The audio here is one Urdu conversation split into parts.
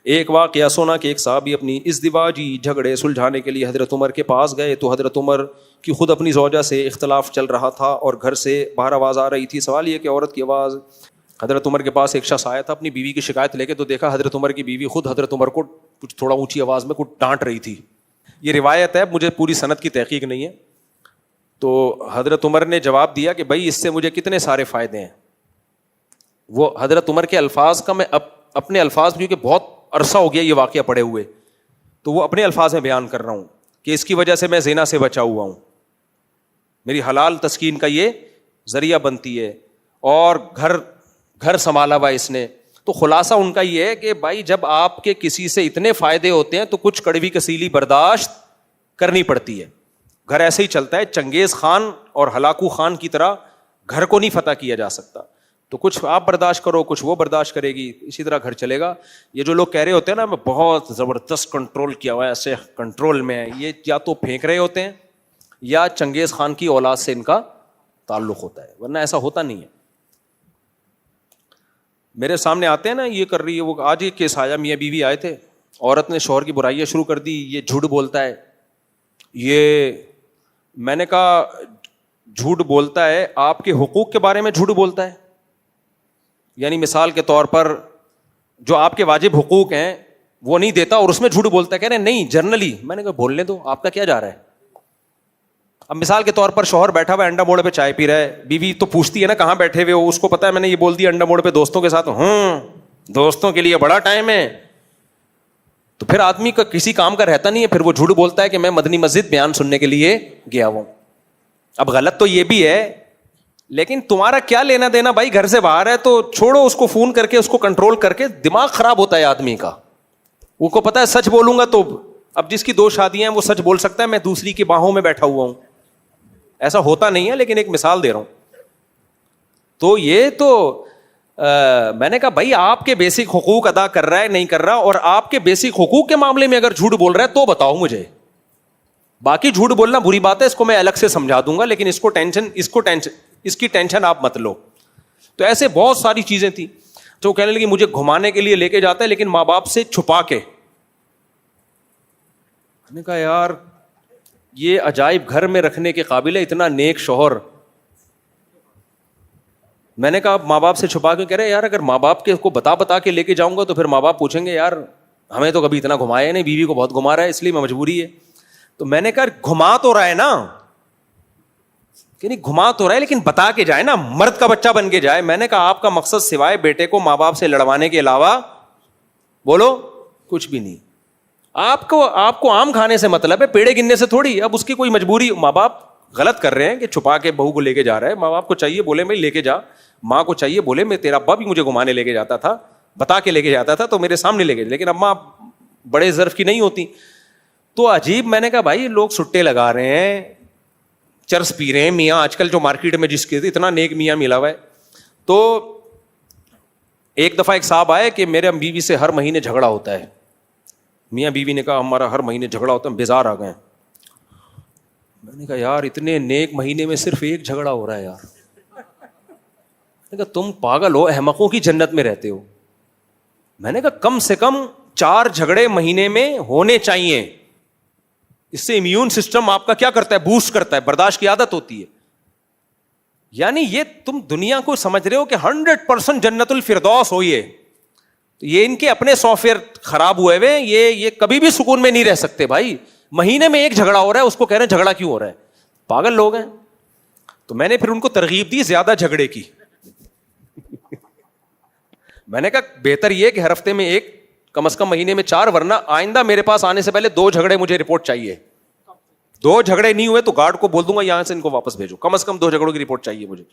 ایک واقعہ سنا کہ ایک صحابی اپنی ازدواجی جھگڑے سلجھانے کے لیے حضرت عمر کے پاس گئے تو حضرت عمر کی خود اپنی زوجہ سے اختلاف چل رہا تھا اور گھر سے باہر آواز آ رہی تھی. سوال یہ کہ عورت کی آواز. حضرت عمر کے پاس ایک شخص آیا تھا اپنی بیوی کی شکایت لے کے, تو دیکھا حضرت عمر کی بیوی خود حضرت عمر کو کچھ تھوڑا اونچی آواز میں کچھ ڈانٹ رہی تھی. یہ روایت ہے, مجھے پوری سند کی تحقیق نہیں ہے. تو حضرت عمر نے جواب دیا کہ بھائی اس سے مجھے کتنے سارے فائدے ہیں. وہ حضرت عمر کے الفاظ کا میں اپنے الفاظ, کیونکہ بہت عرصہ ہو گیا یہ واقعہ پڑے ہوئے, تو وہ اپنے الفاظ میں بیان کر رہا ہوں کہ اس کی وجہ سے میں زنا سے بچا ہوا ہوں, میری حلال تسکین کا یہ ذریعہ بنتی ہے, اور گھر سنبھالا ہوا اس نے. تو خلاصہ ان کا یہ ہے کہ بھائی جب آپ کے کسی سے اتنے فائدے ہوتے ہیں تو کچھ کڑوی کسیلی برداشت کرنی پڑتی ہے. گھر ایسے ہی چلتا ہے, چنگیز خان اور ہلاکو خان کی طرح گھر کو نہیں فتح کیا جا سکتا. تو کچھ آپ برداشت کرو, کچھ وہ برداشت کرے گی, اسی طرح گھر چلے گا. یہ جو لوگ کہہ رہے ہوتے ہیں نا میں بہت زبردست کنٹرول کیا ہوا ہے, ایسے کنٹرول میں ہے, یہ یا تو پھینک رہے ہوتے ہیں یا چنگیز خان کی اولاد سے ان کا تعلق ہوتا ہے, ورنہ ایسا ہوتا نہیں ہے. میرے سامنے آتے ہیں نا یہ کر رہی ہے وہ. آج ایک کیس آیا, میاں بیوی آئے تھے, عورت نے شوہر کی برائیاں شروع کر دی, یہ جھوٹ بولتا ہے, یہ میں نے کہا جھوٹ بولتا ہے, آپ کے حقوق کے بارے میں جھوٹ بولتا ہے. یعنی مثال کے طور پر جو آپ کے واجب حقوق ہیں وہ نہیں دیتا اور اس میں جھوٹ بولتا ہے. کہہ رہے ہیں نہیں جنرلی. میں نے کہا بولنے دو, آپ کا کیا جا رہا ہے. اب مثال کے طور پر شوہر بیٹھا ہوا انڈا موڑ پہ چائے پی رہا ہے, بیوی تو پوچھتی ہے نا کہاں بیٹھے ہوئے ہو, اس کو پتا ہے میں نے یہ بول دیا انڈا موڑ پہ دوستوں کے ساتھ. دوستوں کے لیے بڑا ٹائم ہے. تو پھر آدمی کا کسی کام کا رہتا نہیں ہے, پھر وہ جھوٹ بولتا ہے کہ میں مدنی مسجد بیان سننے کے لیے گیا ہوں. اب غلط تو یہ بھی ہے, لیکن تمہارا کیا لینا دینا بھائی, گھر سے باہر ہے تو چھوڑو اس کو, فون کر کے اس کو کنٹرول کر کے. دماغ خراب ہوتا ہے آدمی کا. وہ کو پتا ہے سچ بولوں گا تو, اب جس کی 2 شادیاں ہیں وہ سچ بول سکتا ہے, میں دوسری کی باہوں میں بیٹھا ہوا ہوں. ایسا ہوتا نہیں ہے, لیکن ایک مثال دے رہا ہوں. تو یہ تو میں نے کہا بھائی آپ کے بیسک حقوق ادا کر رہا ہے نہیں کر رہا, اور آپ کے بیسک حقوق کے معاملے میں اگر جھوٹ بول رہا ہے تو بتاؤ مجھے. باقی جھوٹ بولنا بری بات ہے, اس کو میں الگ سے سمجھا دوں گا, لیکن اس کی ٹینشن آپ مت لو. تو ایسے بہت ساری چیزیں تھیں جو کہنے لگی مجھے گھمانے کے لیے لے کے جاتا ہے لیکن ماں باپ سے چھپا کے. میں نے کہا یار یہ عجائب گھر میں رکھنے کے قابل ہے, اتنا نیک شوہر. میں نے کہا ماں باپ سے چھپا کے. کہہ رہے یار اگر ماں باپ کے کو بتا کے لے کے جاؤں گا تو پھر ماں باپ پوچھیں گے یار ہمیں تو کبھی اتنا گھمایا نہیں, بیوی کو بہت گھما رہا ہے اس لیے مجبوری ہے. تو میں نے کہا گھما تو رہا ہے نا, کہ نہیں گھما تو رہا ہے لیکن بتا کے جائے نا, مرد کا بچہ بن کے جائے. میں نے کہا آپ کا مقصد سوائے بیٹے کو ماں باپ سے لڑوانے کے علاوہ بولو کچھ بھی نہیں. آپ کو آم کھانے سے مطلب ہے, پیڑے گننے سے تھوڑی. اب اس کی کوئی مجبوری, ماں باپ غلط کر رہے ہیں کہ چھپا کے بہو کو لے کے جا رہا ہے. ماں باپ کو چاہیے بولے میں لے کے جا, ماں کو چاہیے بولے میں تیرا ابا بھی مجھے گھمانے لے کے جاتا تھا, بتا کے لے کے جاتا تھا تو میرے سامنے لے کے, لیکن اب ماں بڑے ظرف کی نہیں ہوتی. تو عجیب. میں نے کہا بھائی لوگ سٹے لگا رہے ہیں, چرس پی رہے ہیں, میاں آج کل جو مارکیٹ میں جس کے اتنا نیک میاں ملا ہوا ہے. تو ایک دفعہ ایک صاحب آئے کہ میرے بیوی سے ہر مہینے جھگڑا ہوتا ہے. میاں بیوی نے کہا ہمارا ہر مہینے جھگڑا ہوتا ہے, بیزار آ گئے. میں نے کہا یار اتنے نیک مہینے میں صرف ایک جھگڑا ہو رہا ہے یار. میں نے کہا تم پاگل ہو, احمقوں کی جنت میں رہتے ہو. میں نے کہا کم سے کم 4 جھگڑے مہینے میں ہونے چاہیے. اس سے امیون سسٹم آپ کا کیا کرتا ہے, بوسٹ کرتا ہے, برداشت کی عادت ہوتی ہے. یعنی یہ تم دنیا کو سمجھ رہے ہو کہ 100% جنت الفردوس ہو. یہ ان کے اپنے سافٹ ویئر خراب ہوئے ہوئے, یہ کبھی بھی سکون میں نہیں رہ سکتے بھائی. مہینے میں ایک جھگڑا ہو رہا ہے, اس کو کہہ رہے ہیں جھگڑا کیوں ہو رہا ہے, پاگل لوگ ہیں. تو میں نے پھر ان کو ترغیب دی زیادہ جھگڑے کی. میں نے کہا بہتر یہ کہ ہر ہفتے میں ایک, کم از کم مہینے میں 4, ورنہ آئندہ میرے پاس آنے سے پہلے 2 جھگڑے مجھے رپورٹ چاہیے. 2 جھگڑے نہیں ہوئے تو گارڈ کو بول دوں گا یہاں سے ان کو واپس بھیجو, کم از کم 2 جھگڑوں کی رپورٹ چاہیے مجھے.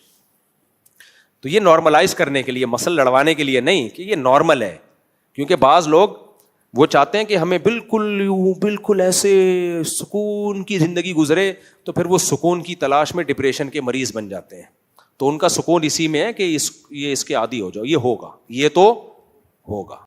تو یہ نارملائز کرنے کے لیے, مسل لڑوانے کے لیے نہیں کہ یہ نارمل ہے. کیونکہ بعض لوگ وہ چاہتے ہیں کہ ہمیں بالکل ایسے سکون کی زندگی گزرے, تو پھر وہ سکون کی تلاش میں ڈپریشن کے مریض بن جاتے ہیں. تو ان کا سکون اسی میں ہے کہ یہ اس کے عادی ہو جاؤ, یہ ہوگا, یہ تو ہوگا.